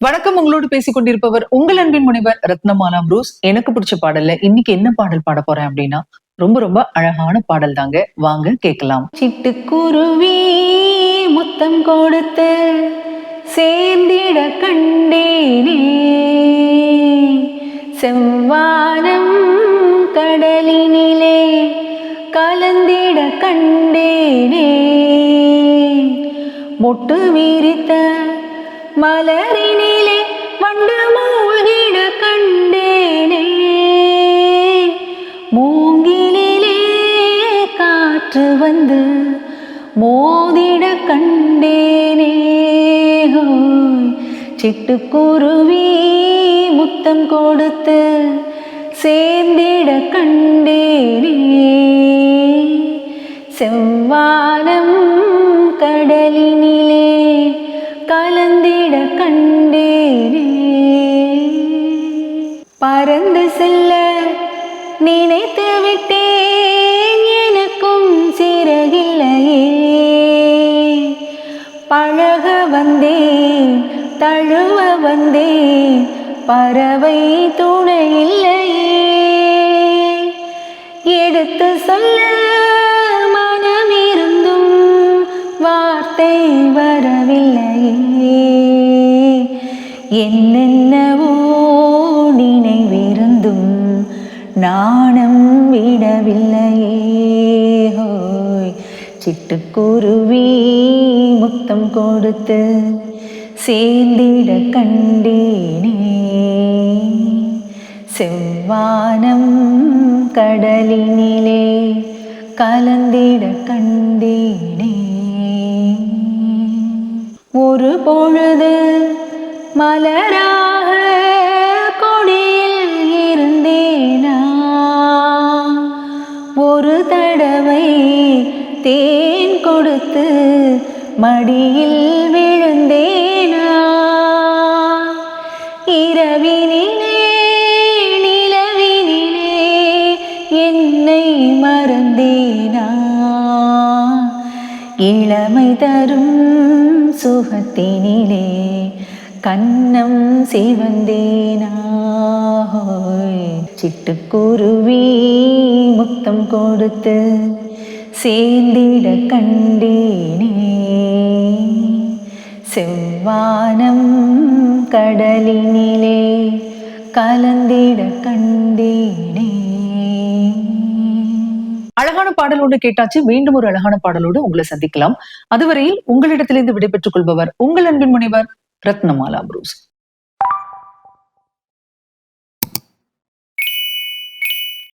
வணக்கம். உங்களோடு பேசிக் கொண்டிருப்பவர் உங்கள் அன்பின் முனைவர் ரத்னமாலா புரூஸ். எனக்கு பிடிச்ச பாடல்ல இன்னைக்கு என்ன பாடல் பாட போறேன் அப்படின்னா, ரொம்ப ரொம்ப அழகான பாடல் தாங்க. வாங்க கேட்கலாம். சிட்டுக்குருவி முத்தம் கொடுத்து சேர்ந்திட கண்டேனே, செவ்வானம் கடலினிலே கலந்திட கண்டேனே, மொட்டு விரித்த மலரினிலே வண்டு மூழ்கிட கண்டேனே, மூங்கிலே காற்று வந்து மோதிட கண்டேனே, சிட்டுக்குருவி முத்தம் கொடுத்து சேர்ந்திட கண்டேனே, செவ்வானம் கடலினிலே கலந்திட கண்டேனே, பறந்து செல்ல நினைத்து விட்டேன், எனக்கும் சிறகில்லையே, பழக வந்தேன் தழுவ வந்தேன், பறவை துணை இல்லையே, எடுத்து சொல்ல மனமிருந்தும் வார்த்தை வரவில்லையே, என்னென்னவோ நினைவிருந்தும் நாணம் விடவில்லையே, சிட்டுக்குருவி முத்தம் கொடுத்து சேர்ந்திட கண்டேனே, செவ்வானம் கடலினிலே கலந்திட கண்டேனே, ஒரு பொழுது மலராக கொடியில் இருந்தேனா, ஒரு தடவை தேன் கொடுத்து மடியில் விழுந்தேனா, இரவினிலே நிலவினிலே என்னை மறந்தேனா, இளமை தரும் சுகத்தினிலே கண்ணம் சிவந்தேனா, சிட்டுக்குருவி முத்தம் கொடுத்து சேர்ந்திட கண்டேனே, செவ்வானம் கடலினிலே கலந்திட கண்டேனே. அழகான பாடலோடு கேட்டாச்சு. மீண்டும் ஒரு அழகான பாடலோடு உங்களை சந்திக்கலாம். அதுவரையில் உங்களிடத்திலிருந்து விடைபெற்றுக் கொள்பவர் உங்கள் அன்பின் முனைவர் ரத்னமாலா புரூஸ்.